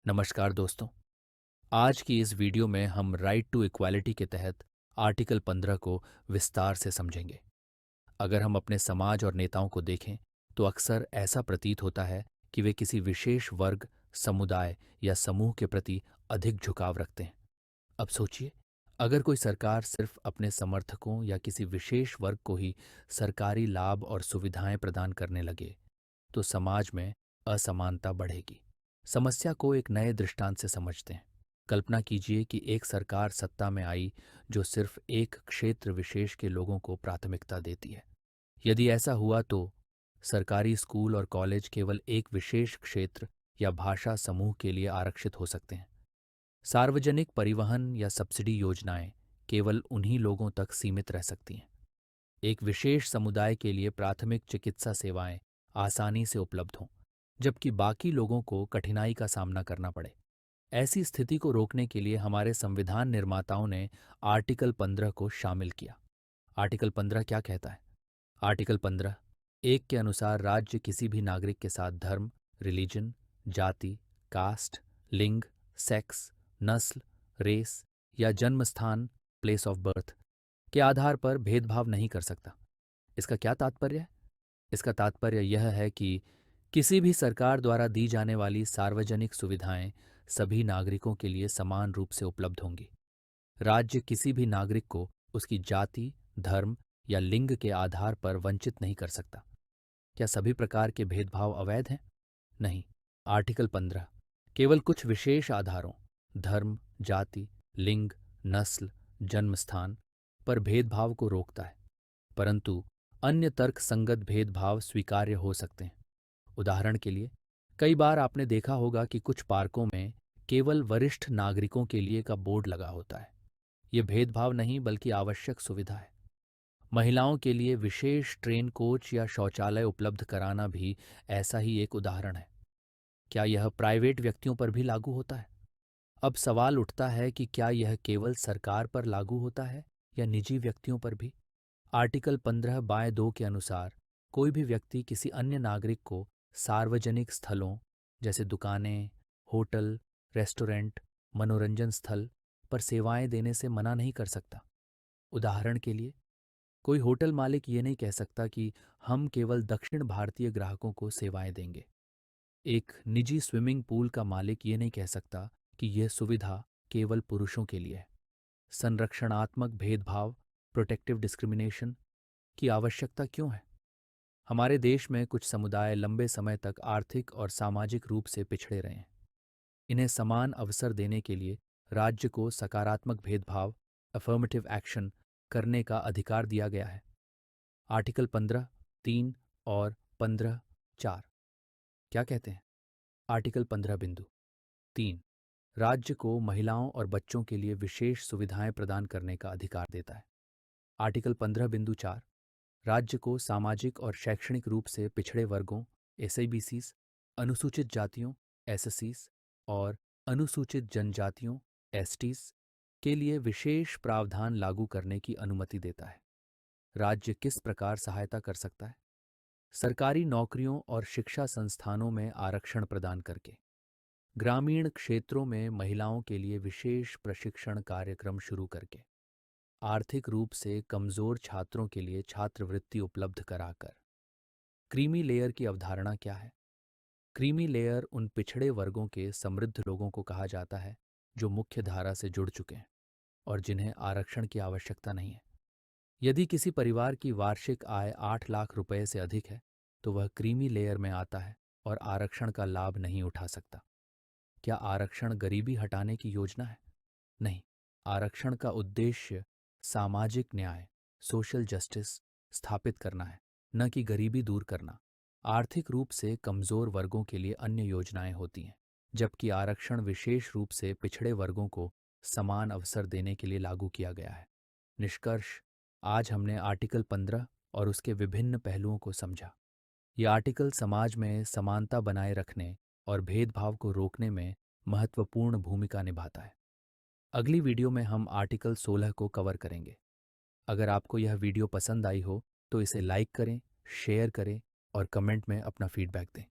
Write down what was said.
नमस्कार दोस्तों। आज की इस वीडियो में हम राइट टू इक्वालिटी के तहत आर्टिकल 15 को विस्तार से समझेंगे। अगर हम अपने समाज और नेताओं को देखें तो अक्सर ऐसा प्रतीत होता है कि वे किसी विशेष वर्ग, समुदाय या समूह के प्रति अधिक झुकाव रखते हैं। अब सोचिए, अगर कोई सरकार सिर्फ अपने समर्थकों या किसी विशेष वर्ग को ही सरकारी लाभ और सुविधाएं प्रदान करने लगे तो समाज में असमानता बढ़ेगी। समस्या को एक नए दृष्टांत से समझते हैं। कल्पना कीजिए कि एक सरकार सत्ता में आई जो सिर्फ एक क्षेत्र विशेष के लोगों को प्राथमिकता देती है। यदि ऐसा हुआ तो सरकारी स्कूल और कॉलेज केवल एक विशेष क्षेत्र या भाषा समूह के लिए आरक्षित हो सकते हैं। सार्वजनिक परिवहन या सब्सिडी योजनाएं केवल उन्हीं लोगों तक सीमित रह सकती हैं। एक विशेष समुदाय के लिए प्राथमिक चिकित्सा सेवाएं आसानी से उपलब्ध हों, जबकि बाकी लोगों को कठिनाई का सामना करना पड़े। ऐसी स्थिति को रोकने के लिए हमारे संविधान निर्माताओं ने आर्टिकल 15 को शामिल किया। आर्टिकल 15 क्या कहता है? आर्टिकल 15 एक के अनुसार राज्य किसी भी नागरिक के साथ धर्म, रिलीजन, जाति, कास्ट, लिंग, सेक्स, नस्ल, रेस या जन्म स्थान, प्लेस ऑफ बर्थ के आधार पर भेदभाव नहीं कर सकता। इसका क्या तात्पर्य है? इसका तात्पर्य यह है कि किसी भी सरकार द्वारा दी जाने वाली सार्वजनिक सुविधाएं सभी नागरिकों के लिए समान रूप से उपलब्ध होंगी। राज्य किसी भी नागरिक को उसकी जाति, धर्म या लिंग के आधार पर वंचित नहीं कर सकता। क्या सभी प्रकार के भेदभाव अवैध हैं? नहीं। आर्टिकल 15 केवल कुछ विशेष आधारों, धर्म, जाति, लिंग, नस्ल, जन्म स्थान पर भेदभाव को रोकता है, परंतु अन्य तर्कसंगत भेदभाव स्वीकार्य हो सकते हैं। उदाहरण के लिए, कई बार आपने देखा होगा कि कुछ पार्कों में केवल वरिष्ठ नागरिकों के लिए का बोर्ड लगा होता है। ये भेदभाव नहीं बल्कि आवश्यक सुविधा है। महिलाओं के लिए विशेष ट्रेन कोच या शौचालय उपलब्ध कराना भी ऐसा ही एक उदाहरण है। क्या यह प्राइवेट व्यक्तियों पर भी लागू होता है? अब सवाल उठता है कि क्या यह केवल सरकार पर लागू होता है या निजी व्यक्तियों पर भी? आर्टिकल 15 बाय 2 के अनुसार कोई भी व्यक्ति किसी अन्य नागरिक को सार्वजनिक स्थलों जैसे दुकानें, होटल, रेस्टोरेंट, मनोरंजन स्थल पर सेवाएं देने से मना नहीं कर सकता। उदाहरण के लिए, कोई होटल मालिक ये नहीं कह सकता कि हम केवल दक्षिण भारतीय ग्राहकों को सेवाएं देंगे। एक निजी स्विमिंग पूल का मालिक ये नहीं कह सकता कि यह सुविधा केवल पुरुषों के लिए है। संरक्षणात्मक भेदभाव, प्रोटेक्टिव डिस्क्रिमिनेशन की आवश्यकता क्यों है? हमारे देश में कुछ समुदाय लंबे समय तक आर्थिक और सामाजिक रूप से पिछड़े रहे हैं। इन्हें समान अवसर देने के लिए राज्य को सकारात्मक भेदभाव, अफर्मेटिव एक्शन करने का अधिकार दिया गया है। आर्टिकल 15(3) और 15(4) क्या कहते हैं? आर्टिकल 15(3) राज्य को महिलाओं और बच्चों के लिए विशेष सुविधाएं प्रदान करने का अधिकार देता है। आर्टिकल 15(4) राज्य को सामाजिक और शैक्षणिक रूप से पिछड़े वर्गों, एसईबीसीज, अनुसूचित जातियों, एसएससीज और अनुसूचित जनजातियों, एसटीज के लिए विशेष प्रावधान लागू करने की अनुमति देता है। राज्य किस प्रकार सहायता कर सकता है? सरकारी नौकरियों और शिक्षा संस्थानों में आरक्षण प्रदान करके, ग्रामीण क्षेत्रों में महिलाओं के लिए विशेष प्रशिक्षण कार्यक्रम शुरू करके, आर्थिक रूप से कमजोर छात्रों के लिए छात्रवृत्ति उपलब्ध कराकर। क्रीमी लेयर की अवधारणा क्या है? क्रीमी लेयर उन पिछड़े वर्गों के समृद्ध लोगों को कहा जाता है जो मुख्य धारा से जुड़ चुके हैं और जिन्हें आरक्षण की आवश्यकता नहीं है। यदि किसी परिवार की वार्षिक आय 8 लाख रुपए से अधिक है तो वह क्रीमी लेयर में आता है और आरक्षण का लाभ नहीं उठा सकता। क्या आरक्षण गरीबी हटाने की योजना है? नहीं। आरक्षण का उद्देश्य सामाजिक न्याय, सोशल जस्टिस स्थापित करना है, न कि गरीबी दूर करना। आर्थिक रूप से कमजोर वर्गों के लिए अन्य योजनाएं होती हैं, जबकि आरक्षण विशेष रूप से पिछड़े वर्गों को समान अवसर देने के लिए लागू किया गया है। निष्कर्ष, आज हमने आर्टिकल 15 और उसके विभिन्न पहलुओं को समझा। ये आर्टिकल समाज में समानता बनाए रखने और भेदभाव को रोकने में महत्वपूर्ण भूमिका निभाता है। अगली वीडियो में हम आर्टिकल 16 को कवर करेंगे। अगर आपको यह वीडियो पसंद आई हो तो इसे लाइक करें, शेयर करें और कमेंट में अपना फीडबैक दें।